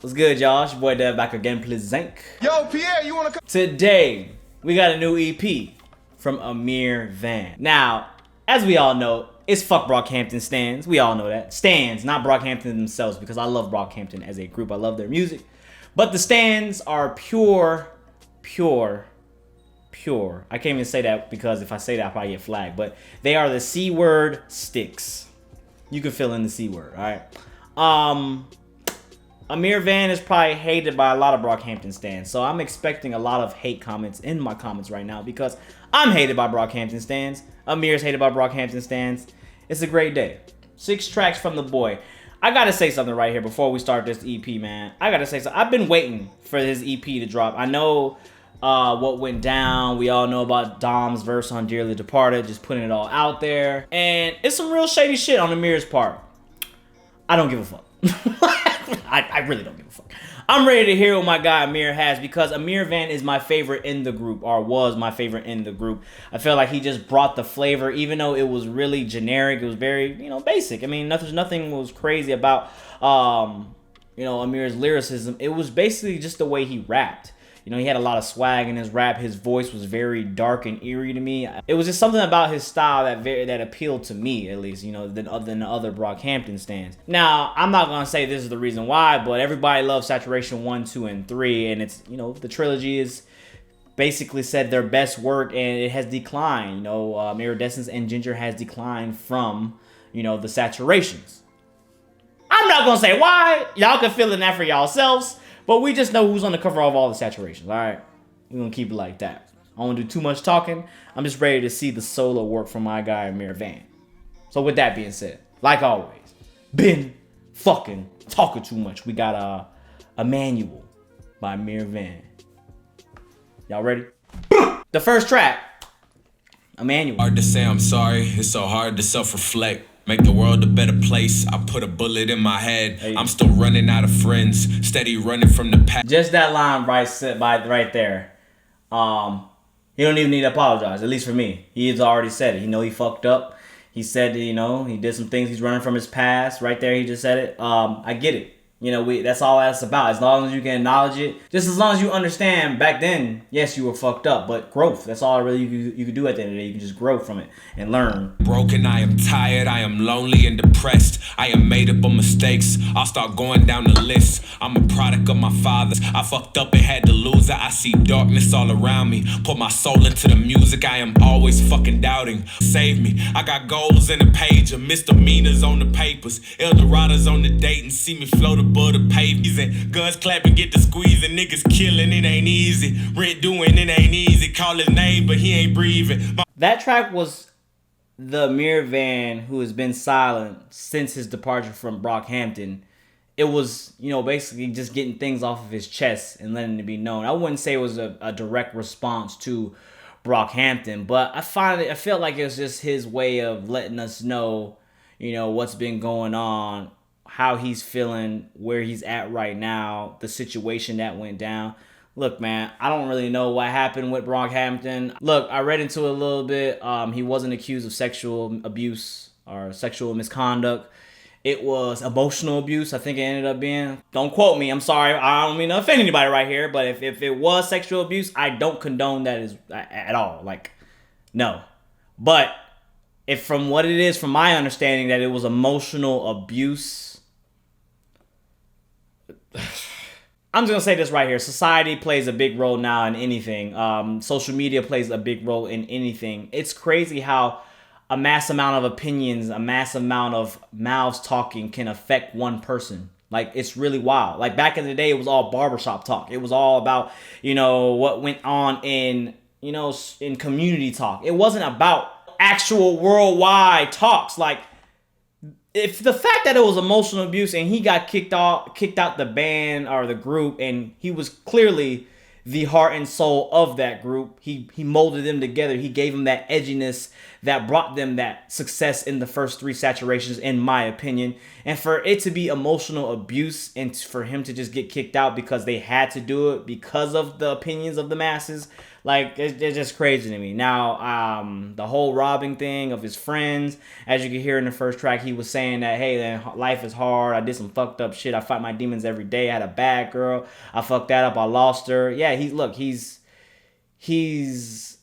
What's good, y'all? It's your boy Dev back again, please. Zank. Yo, Pierre, you wanna come? Today, we got a new EP from Ameer Vann. Now, as we all know, it's fuck BrockHampton stands. We all know that. Stands, not BrockHampton themselves, because I love BrockHampton as a group. I love their music. But the stands are pure. I can't even say that because if I say that, I'll probably get flagged. But they are the C word sticks. You can fill in the C word, alright? Ameer Vann is probably hated by a lot of BrockHampton stands. So I'm expecting a lot of hate comments in my comments right now because I'm hated by BrockHampton stands. Ameer's hated by BrockHampton stands. It's a great day. 6 tracks from the boy. I gotta say something right here before we start this EP, man. I gotta say something. I've been waiting for his EP to drop. I know what went down. We all know about Dom's verse on Dearly Departed, just putting it all out there. And it's some real shady shit on Ameer's part. I don't give a fuck. I really don't give a fuck. I'm ready to hear what my guy Ameer has because Ameer Vann is my favorite in the group, or was my favorite in the group. I feel like he just brought the flavor, even though it was really generic. It was very, basic. I mean, nothing was crazy about, Ameer's lyricism. It was basically just the way he rapped. He had a lot of swag in his rap. His voice was very dark and eerie to me. It was just something about his style that appealed to me, at least, than the other BrockHampton stands. Now, I'm not going to say this is the reason why, but everybody loves Saturation 1, 2, and 3, and it's, the trilogy is basically said their best work, and it has declined. Iridescence and Ginger has declined from, the Saturations. I'm not going to say why. Y'all can fill in that for yourselves. But we just know who's on the cover of all the Saturations, all right? We're going to keep it like that. I don't want to do too much talking. I'm just ready to see the solo work from my guy, Ameer Vann. So with that being said, like always, been fucking talking too much. We got EMMANUEL by Ameer Vann. Y'all ready? The first track, EMMANUEL. Hard to say I'm sorry. It's so hard to self-reflect. Make the world a better place. I put a bullet in my head. Hey. I'm still running out of friends. Steady running from the past. Just that line right there. He don't even need to apologize. At least for me. He's already said it. He fucked up. He said, he did some things. He's running from his past. Right there, he just said it. I get it. That's all that's about. As long as you can acknowledge it. Just as long as you understand back then, yes, you were fucked up. But growth, that's all really you could do at the end of the day. You can just grow from it and learn. Broken, I am tired, I am lonely and depressed. I am made up of mistakes. I'll start going down the list. I'm a product of my father's. I fucked up and had to lose it. I see darkness all around me. Put my soul into the music. I am always fucking doubting. Save me. I got goals in the page of misdemeanors on the papers. Eldorado's on the date and see me float above the pavers. And guns clapping, get the squeezing. Niggas killing, it ain't easy. Rent doing, it ain't easy. Call his name, but he ain't breathing. That track was the Ameer Vann who has been silent since his departure from BrockHampton. It was, basically just getting things off of his chest and letting it be known. I wouldn't say it was a direct response to BrockHampton, but I felt like it was just his way of letting us know, what's been going on, how he's feeling, where he's at right now, the situation that went down. Look, man, I don't really know what happened with BrockHampton. Look, I read into it a little bit. He wasn't accused of sexual abuse or sexual misconduct. It was emotional abuse, I think it ended up being. Don't quote me, I'm sorry. I don't mean to offend anybody right here, but if it was sexual abuse, I don't condone that at all. Like, no. But if from what it is, from my understanding, that it was emotional abuse, I'm just going to say this right here. Society plays a big role now in anything. Social media plays a big role in anything. It's crazy how a mass amount of opinions, a mass amount of mouths talking can affect one person. Like, it's really wild. Like, back in the day, it was all barbershop talk. It was all about, what went on in community talk. It wasn't about actual worldwide talks. Like, if the fact that it was emotional abuse and he got kicked out the band or the group, and he was clearly the heart and soul of that group, he molded them together. He gave them that edginess that brought them that success in the first 3 Saturations, in my opinion. And for it to be emotional abuse and for him to just get kicked out because they had to do it because of the opinions of the masses, Like, it's just crazy to me. Now, the whole robbing thing of his friends, as you can hear in the first track, he was saying that, hey, man, life is hard. I did some fucked up shit. I fight my demons every day. I had a bad girl. I fucked that up. I lost her. Yeah, he's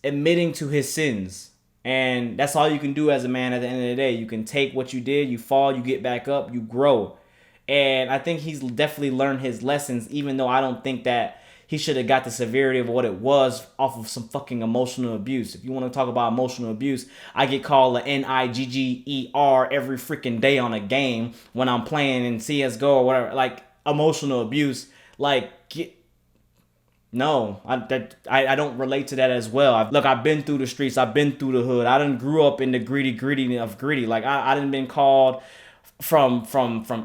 admitting to his sins. And that's all you can do as a man at the end of the day. You can take what you did, you fall, you get back up, you grow. And I think he's definitely learned his lessons, even though I don't think that he should have got the severity of what it was off of some fucking emotional abuse. If you want to talk about emotional abuse, I get called a NIGGER every freaking day on a game when I'm playing in CSGO or whatever. Like, emotional abuse. Like, no, I don't relate to that as well. I've been through the streets. I've been through the hood. I done grew up in the gritty of gritty. Like, I done been called from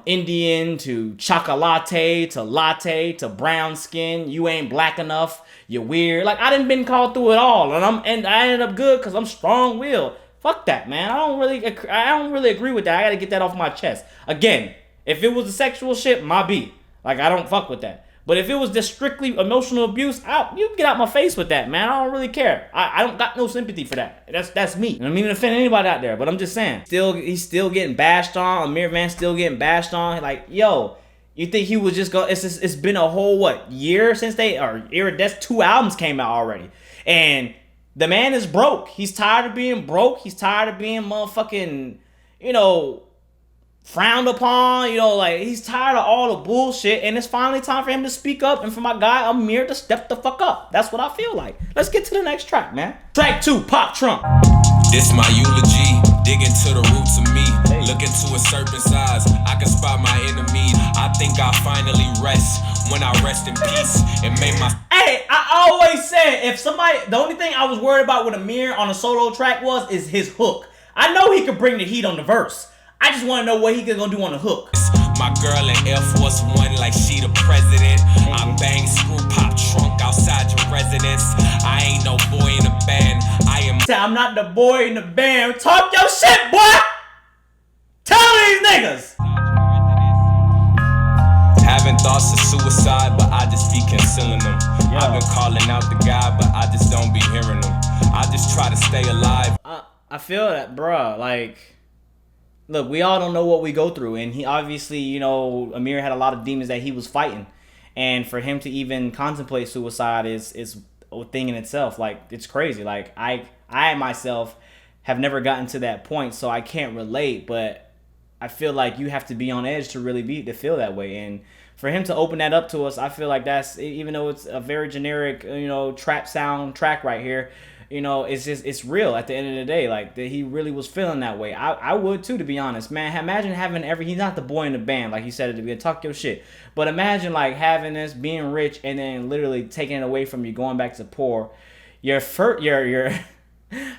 Indian to chocolate to latte to brown skin. You ain't black enough. You're weird. Like, I done been called through it all, and I ended up good because I'm strong-willed. Fuck that, man. I don't really agree with that. I gotta get that off my chest. Again, if it was the sexual shit, my beat. Like, I don't fuck with that. But if it was just strictly emotional abuse, you can get out my face with that, man. I don't really care. I don't got no sympathy for that. That's me. And I don't mean to offend anybody out there, but I'm just saying. He's still getting bashed on. Ameer Vann still getting bashed on. Like, yo, you think he was just going? It's been a whole year since that's 2 albums came out already, and the man is broke. He's tired of being broke. He's tired of being motherfucking, frowned upon, like, he's tired of all the bullshit, and it's finally time for him to speak up and for my guy Ameer to step the fuck up. That's what I feel like. Let's get to the next track, man. Track 2, Pop Trunk. This my eulogy, dig into the roots of me. Hey. Look into a serpent's eyes, I can spot my enemies. I think I finally rest when I rest in peace. It made my... Hey, I always said, the only thing I was worried about with Ameer on a solo track is his hook. I know he could bring the heat on the verse. I just want to know what he gonna do on the hook. My girl in Air Force One like she the president. I bang, screw, pop trunk outside your residence. I ain't no boy in the band. I'm not the boy in the band. Talk your shit, boy! Tell these niggas! Having thoughts of suicide, but I just be concealing them. Yo. I've been calling out the guy, but I just don't be hearing them. I just try to stay alive. I feel that, bruh. Like... Look, we all don't know what we go through, and he obviously, Ameer had a lot of demons that he was fighting, and for him to even contemplate suicide is a thing in itself. Like, it's crazy. Like, I myself have never gotten to that point, so I can't relate, but I feel like you have to be on edge to feel that way, and for him to open that up to us, I feel like that's, even though it's a very generic, trap sound track right here, it's real at the end of the day. Like, that he really was feeling that way. I would too, to be honest, man. Imagine having he's not the boy in the band, like he said at the beginning, talk your shit. But imagine, like, having this, being rich, and then literally taking it away from you, going back to poor. Your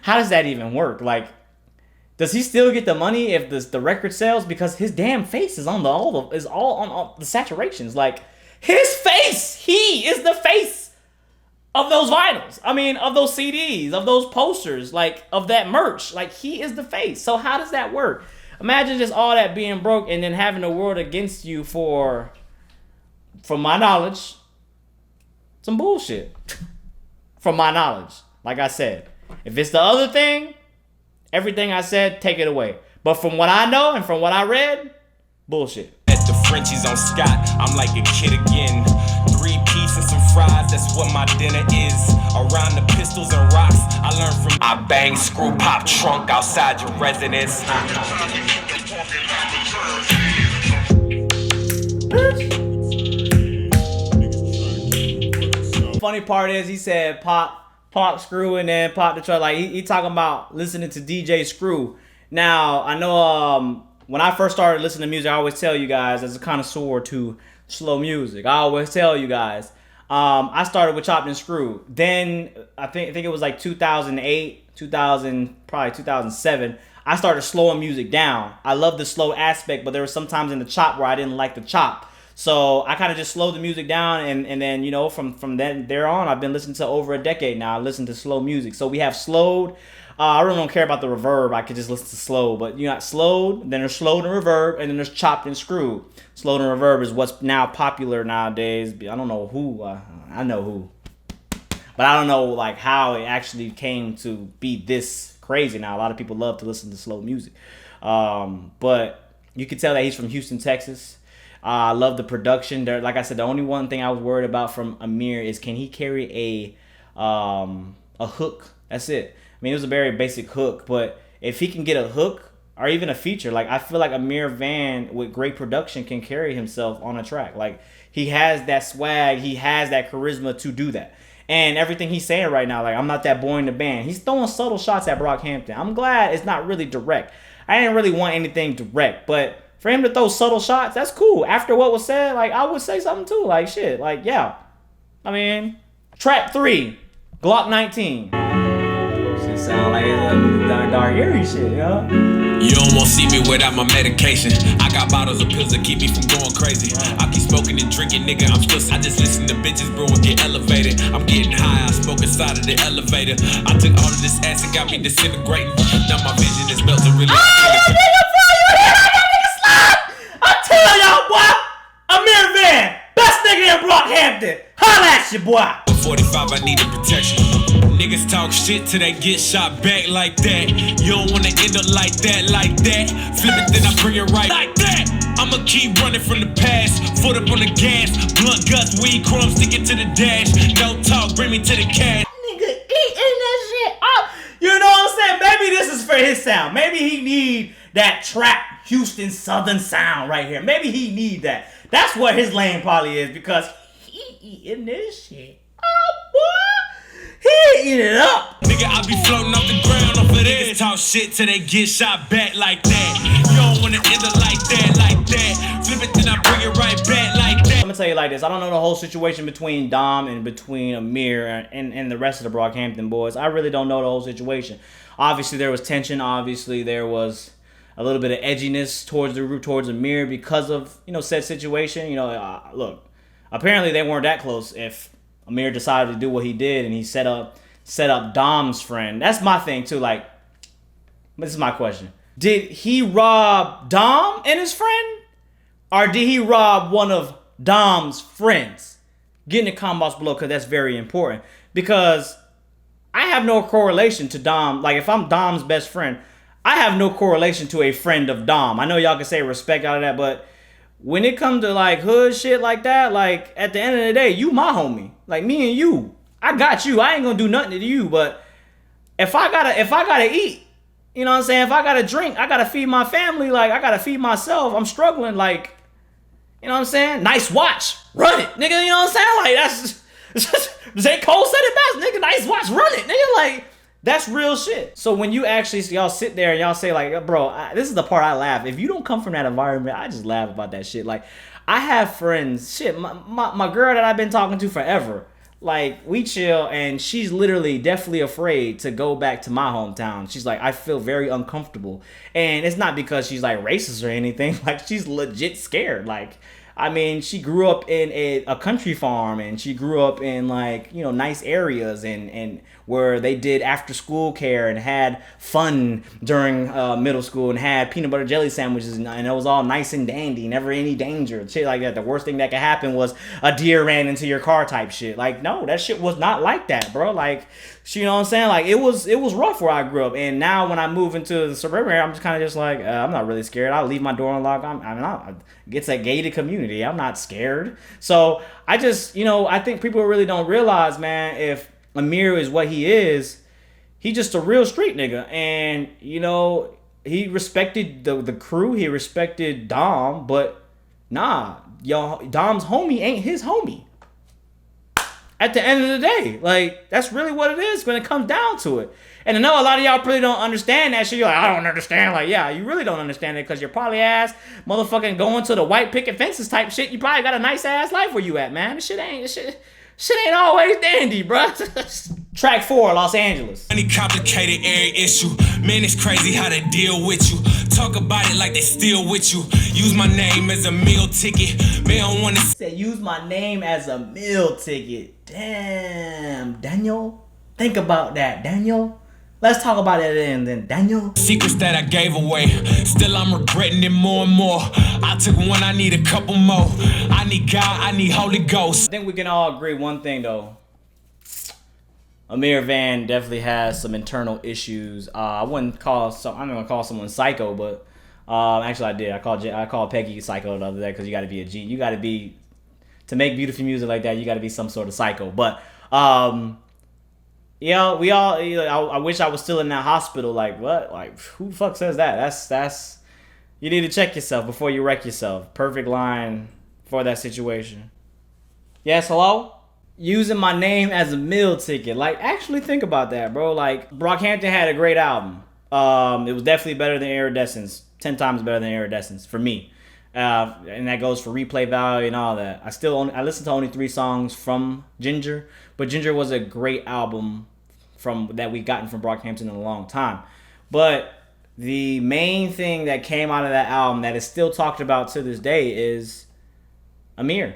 how does that even work? Like, does he still get the money if the record sells? Because his damn face is on all on the saturations. Like, his face, he is the face of those vinyls. I mean, of those CDs, of those posters, like, of that merch. Like, he is the face. So how does that work? Imagine just all that being broke and then having the world against you from my knowledge, some bullshit. From my knowledge. Like I said, if it's the other thing, everything I said, take it away. But from what I know and from what I read, bullshit. At the Frenchies on Scott, I'm like a kid again. 3-piece and some fries, that's what my dinner is. Around the pistols and rocks, I learned from... I bang, screw, pop trunk outside your residence. Funny part is he said pop screw and then pop the truck. Like, he talking about listening to DJ Screw. Now, I know when I first started listening to music, I always tell you guys, as a connoisseur to slow music, I always tell you guys, I started with Chopped and Screw. Then I think it was like 2008, 2007. I started slowing music down. I love the slow aspect, but there was sometimes in the chop where I didn't like the chop. So I kind of just slowed the music down, and then from there on, I've been listening to over a decade now. I listen to slow music. So we have slowed. I really don't care about the reverb. I could just listen to slow. But you got slowed, then there's slowed and reverb, and then there's chopped and screwed. Slowed and reverb is what's now popular nowadays. I don't know who. I know who. But But I don't know like how it actually came to be this crazy. Now a lot of people love to listen to slow music, but you can tell that he's from Houston, Texas. I love the production. There, like I said, the only one thing I was worried about from Ameer is can he carry a hook? That's it. I mean, it was a very basic hook, but if he can get a hook or even a feature, like I feel like Ameer Vann with great production can carry himself on a track. Like he has that swag, he has that charisma to do that. And everything he's saying right now, like I'm not that boy in the band. He's throwing subtle shots at BrockHampton. I'm glad it's not really direct. I didn't really want anything direct, but for him to throw subtle shots, that's cool. After what was said, like I would say something too. Like shit, like yeah. I mean, track 3, Glock 19. Shit sound like dark eerie shit, yo. You don't want to see me without my medication. I got bottles of pills that keep me from going crazy. I keep smoking and drinking, nigga. I just listen to bitches, bro, and get elevated. I'm getting high, I smoke inside of the elevator. I took all of this acid, got me disintegrating. Now my vision is melting really. I tell y'all, boy, Ameer Vann, best nigga in BrockHampton. Holla at you, boy. 45, I needed protection. Niggas talk shit till they get shot back like that. You don't wanna end up like that, like that. Flip it, then I bring it right like that. I'ma keep running from the past. Foot up on the gas. Blunt guts, weed crumbs, sticking to the dash. No talk, bring me to the cash. Nigga eating that shit up. You know what I'm saying? Maybe this is for his sound. Maybe he need that trap Houston Southern sound right here. Maybe he need that. That's what his lane probably is because he eating this shit. Oh boy, he eating it up. Nigga, I be floating off the ground off of this. Talk shit till they get shot back like that. You don't wanna end up like that, like that. Flip it, then I bring it right back like that. I'm gonna tell you like this. I don't know the whole situation between Dom and between Ameer and the rest of the BrockHampton boys. I really don't know the whole situation. Obviously there was tension. Obviously there was a little bit of edginess towards Ameer because of, you know, said situation. You know, look, apparently they weren't that close if Ameer decided to do what he did and he set up Dom's friend. That's my thing too. Like, this is my question. Did he rob Dom and his friend? Or did he rob one of Dom's friends? Get in the comments below because that's very important. Because I have no correlation to Dom. Like, if I'm Dom's best friend, I have no correlation to a friend of Dom. I know y'all can say respect out of that, but when it comes to like hood shit like that, like at the end of the day, you my homie. Like me and you, I got you. I ain't gonna do nothing to you, but if I gotta eat, you know what I'm saying? If I gotta drink, I gotta feed my family. Like I gotta feed myself. I'm struggling. Like, you know what I'm saying? Nice watch, run it, nigga. You know what I'm saying? Like that's J. Cole said it best, nigga. Nice watch, run it, nigga. Like. That's real shit. So when you actually, y'all sit there and y'all say like, bro, this is the part I laugh. If you don't come from that environment, I just laugh about that shit. Like, I have friends, shit, my girl that I've been talking to forever, like, we chill and she's literally definitely afraid to go back to my hometown. She's like, I feel very uncomfortable. And it's not because she's like racist or anything. Like, she's legit scared. Like, I mean, she grew up in a country farm and she grew up in like, you know, nice areas and where they did after school care and had fun during middle school and had peanut butter jelly sandwiches and it was all nice and dandy, never any danger, shit like that. The worst thing that could happen was a deer ran into your car type shit. Like, no, that shit was not like that, bro. Like, you know what I'm saying? Like, it was rough where I grew up. And now when I move into the suburban area, I'm just kind of just like, I'm not really scared. I'll leave my door unlocked. It's a gated community. I'm not scared. So I just, you know, I think people really don't realize, man, if Ameer is what he is, he just a real street nigga. And, you know, he respected the crew. He respected Dom. But nah, y'all, Dom's homie ain't his homie. At the end of the day, like, that's really what it is when it comes down to it. And I know a lot of y'all probably don't understand that shit. You're like, I don't understand. Like, yeah, you really don't understand it because you're probably ass motherfucking going to the white picket fences type shit. You probably got a nice ass life where you at, man. This shit ain't always dandy, bruh. Track 4, Los Angeles. Any complicated area issue. Man, it's crazy how they deal with you. Talk about it like they still with you. Use my name as a meal ticket. Man, I want to say use my name as a meal ticket. Damn, Daniel. Think about that, Daniel. Let's talk about it then, Daniel. Secrets that I gave away. Still, I'm regretting it more and more. I took one, I need a couple more. I need God, I need Holy Ghost. I think we can all agree one thing, though. Ameer Vann definitely has some internal issues. I'm not gonna call someone psycho, but actually I did. I called Peggy psycho the other day because you got to be a G. You got to be, to make beautiful music like that. You got to be some sort of psycho. But we all. I wish I was still in that hospital. Like what? Like who the fuck says that? That's. You need to check yourself before you wreck yourself. Perfect line for that situation. Yes, hello? Using my name as a meal ticket. Like, actually think about that, bro. Like, BrockHampton had a great album. It was definitely better than Iridescence. 10 times better than Iridescence for me. And that goes for replay value and all that. I listened to only 3 songs from Ginger, but Ginger was a great album that we've gotten from BrockHampton in a long time. But the main thing that came out of that album that is still talked about to this day is Ameer.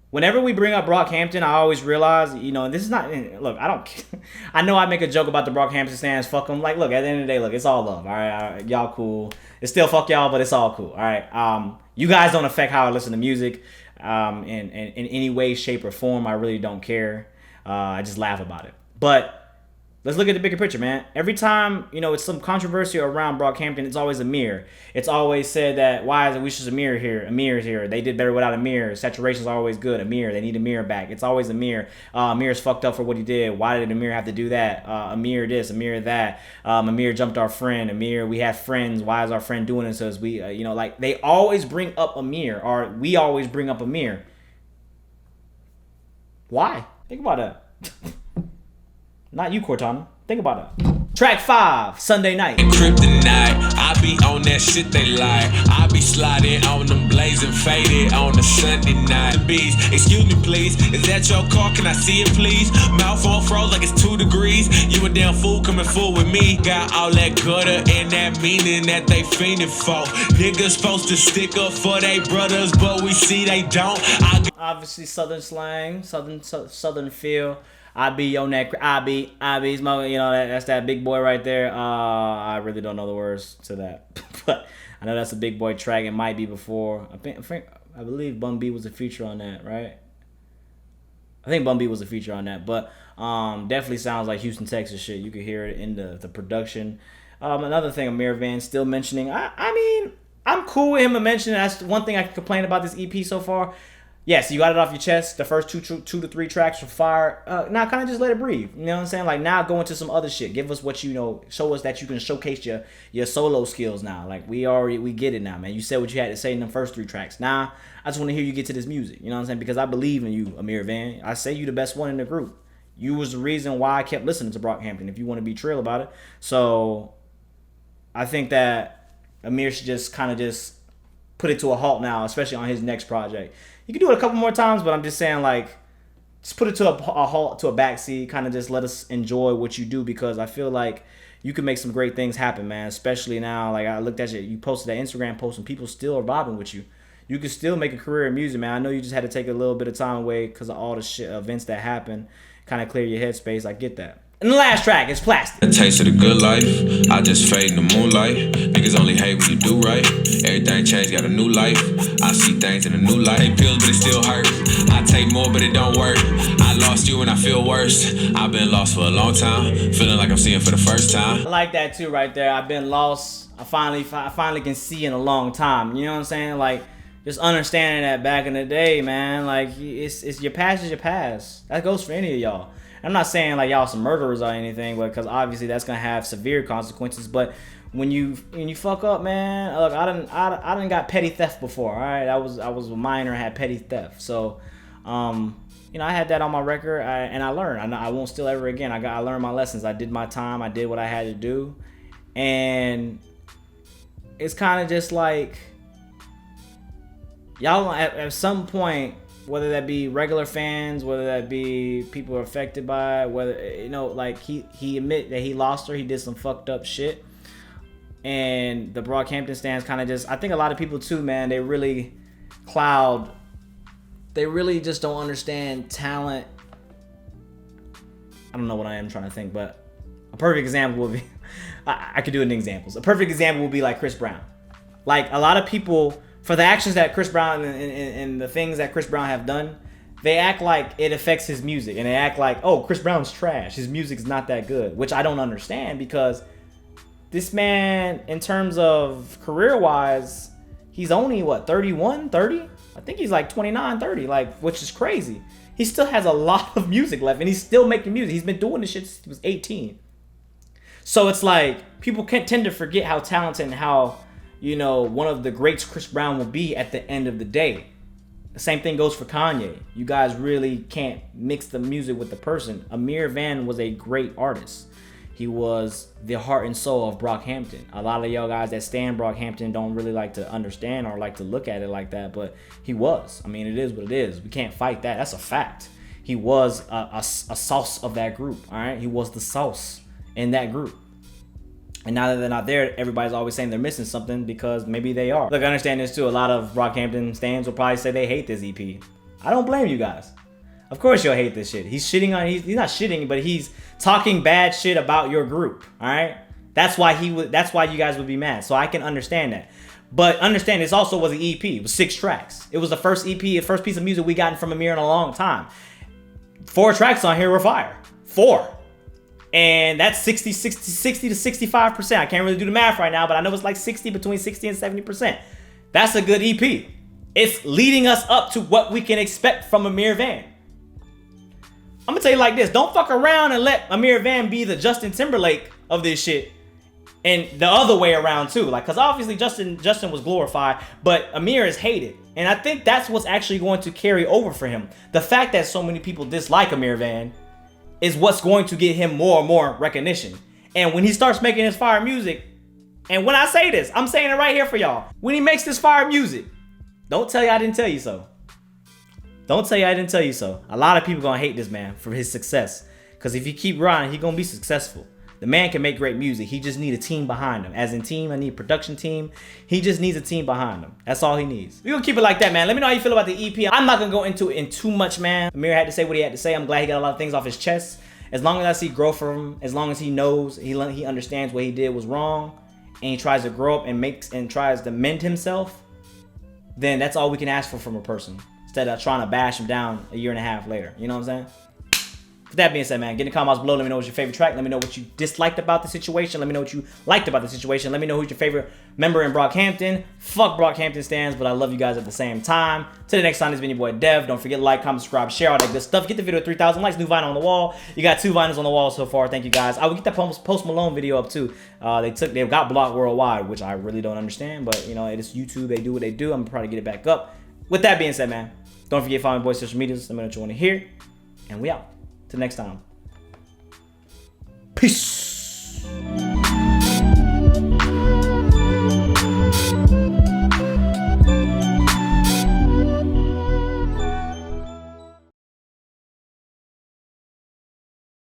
Whenever we bring up BrockHampton, I always realize, this is not, look, I know I make a joke about the BrockHampton stands, fuck them. Like, look, at the end of the day, look, it's all love, all right? Y'all cool. It's still fuck y'all, but it's all cool, all right? You guys don't affect how I listen to music in any way, shape, or form. I really don't care. I just laugh about it. But let's look at the bigger picture, man. Every time, it's some controversy around BrockHampton, it's always Ameer. It's always said that, why is it we should Ameer here? Ameer's here. They did better without Ameer. Saturation's always good. Ameer, they need Ameer back. It's always Ameer. Ameer's fucked up for what he did. Why did Ameer have to do that? Ameer this, Ameer that. Ameer jumped our friend. Ameer, we have friends. Why is our friend doing this to us? We, like, they always bring up Ameer, or we always bring up Ameer. Why? Think about that. Not you, Cortana. Think about it. Track 5, Sunday Night. Kryptonite, I be on that shit they like. I be sliding on them blazing faded on the Sunday night. Bees, excuse me please, is that your car? Can I see it please? Mouth on froze like it's 2 degrees. You a damn fool coming fool with me. Got all that gutter and that meaning that they fiending for. Niggas supposed to stick up for they brothers, but we see they don't. Obviously southern slang, southern feel. I be on that. I be smoking. That's that big boy right there. I really don't know the words to that, but I know that's a big boy track. It might be before. I believe Bun B was a feature on that, right? I think Bun B was a feature on that, but definitely sounds like Houston, Texas shit. You could hear it in the production. Another thing, Ameer Vann still mentioning. I mean, I'm cool with him mentioning. That's one thing I can complain about this EP so far. Yes, you got it off your chest. The first two to three tracks were fire. Now kind of just let it breathe. You know what I'm saying? Like now go into some other shit. Give us what you know. Show us that you can showcase your solo skills now. Like we get it now, man. You said what you had to say in the first 3 tracks. Now I just want to hear you get to this music. You know what I'm saying? Because I believe in you, Ameer Vann. I say you the best one in the group. You was the reason why I kept listening to BrockHampton. If you want to be trill about it, so I think that Ameer should just kind of just put it to a halt now, especially on his next project. You can do it a couple more times, but I'm just saying, like, just put it to a halt, to a backseat, kind of just let us enjoy what you do, because I feel like you can make some great things happen, man, especially now. Like, I looked at you posted that Instagram post, and people still are vibing with you. You can still make a career in music, man. I know you just had to take a little bit of time away because of all the shit events that happen, kind of clear your headspace. I get that. And the last track is Plastic. A taste of the good life, I just fade in the moonlight. Niggas only hate when you do right. Everything changed, got a new life. I see things in a new light. Take pills, but it still hurt. I take more, but it don't work. I lost you and I feel worse. I've been lost for a long time, feeling like I'm seeing for the first time. I like that too, right there. I've been lost. I finally can see in a long time. You know what I'm saying? Like, just understanding that back in the day, man. Like, it's your past is your past. That goes for any of y'all. I'm not saying like y'all some murderers or anything, but because obviously that's gonna have severe consequences. But when you fuck up, man, look, I done got petty theft before. All right, I was a minor and had petty theft. So, I had that on my record, and I learned. I won't steal ever again. I learned my lessons. I did my time. I did what I had to do, and it's kind of just like y'all at some point. Whether that be regular fans, whether that be people who are affected by it, whether, like he admit that he lost her, he did some fucked up shit. And the BrockHampton stands kind of just, I think a lot of people too, man, they really just don't understand talent. I don't know what I am trying to think, but a perfect example would be, I could do it in examples. A perfect example would be like Chris Brown. Like a lot of people, for the actions that Chris Brown and the things that Chris Brown have done, they act like it affects his music, and they act like, oh, Chris Brown's trash. His music's not that good, which I don't understand, because this man, in terms of career-wise, he's only, what, 31, 30? I think he's like 29, 30, like, which is crazy. He still has a lot of music left, and he's still making music. He's been doing this shit since he was 18. So it's like, people can't tend to forget how talented and how, you know, one of the greats Chris Brown will be at the end of the day. The same thing goes for Kanye. You guys really can't mix the music with the person. Ameer Vann was a great artist. He was the heart and soul of BrockHampton. A lot of y'all guys that stand BrockHampton don't really like to understand or like to look at it like that, but he was. I mean, it is what it is. We can't fight that. That's a fact. He was a sauce of that group, all right? He was the sauce in that group. And now that they're not there, everybody's always saying they're missing something, because maybe they are. Look, I understand this too. A lot of BrockHampton stands will probably say they hate this EP. I don't blame you guys. Of course you'll hate this shit. He's shitting on, he's not shitting, but he's talking bad shit about your group, all right? That's why that's why you guys would be mad. So I can understand that. But understand, this also was an EP. It was 6 tracks. It was the first EP, the first piece of music we gotten from Ameer in a long time. 4 tracks on here were fire. 4. And that's 60 to 65%. I can't really do the math right now, but I know it's like 60, between 60 and 70%. That's a good EP. It's leading us up to what we can expect from Ameer Vann. I'm gonna tell you like this: don't fuck around and let Ameer Vann be the Justin Timberlake of this shit, and the other way around too. Like, cause obviously Justin was glorified, but Ameer is hated, and I think that's what's actually going to carry over for him. The fact that so many people dislike Ameer Vann is what's going to get him more and more recognition. And when he starts making his fire music, and when I say this, I'm saying it right here for y'all. When he makes this fire music, don't tell you I didn't tell you so. Don't tell you I didn't tell you so. A lot of people gonna hate this man for his success. Because if he keep grinding, he gonna be successful. The man can make great music. He just need a team behind him. As in team, I need a production team. He just needs a team behind him. That's all he needs. We gonna keep it like that, man. Let me know how you feel about the EP. I'm not gonna go into it in too much, man. Ameer had to say what he had to say. I'm glad he got a lot of things off his chest. As long as I see growth from him, as long as he knows, he understands what he did was wrong, and he tries to grow up and tries to mend himself, then that's all we can ask for from a person. Instead of trying to bash him down a year and a half later. You know what I'm saying? With that being said, man, get in the comments below. Let me know what's your favorite track. Let me know what you disliked about the situation. Let me know what you liked about the situation. Let me know who's your favorite member in BrockHampton. Fuck BrockHampton stands, but I love you guys at the same time. Till the next time, this has been your boy Dev. Don't forget to like, comment, subscribe, share, all that good stuff. Get the video at 3,000 likes. New vinyl on the wall. You got 2 vinyls on the wall so far. Thank you guys. I will get that Post Malone video up too. They've got blocked worldwide, which I really don't understand, but you know, it is YouTube. They do what they do. I'm gonna try to get it back up. With that being said, man, don't forget to follow my boys' social medias. Let me know what you want to hear. And we out. Till next time. Peace.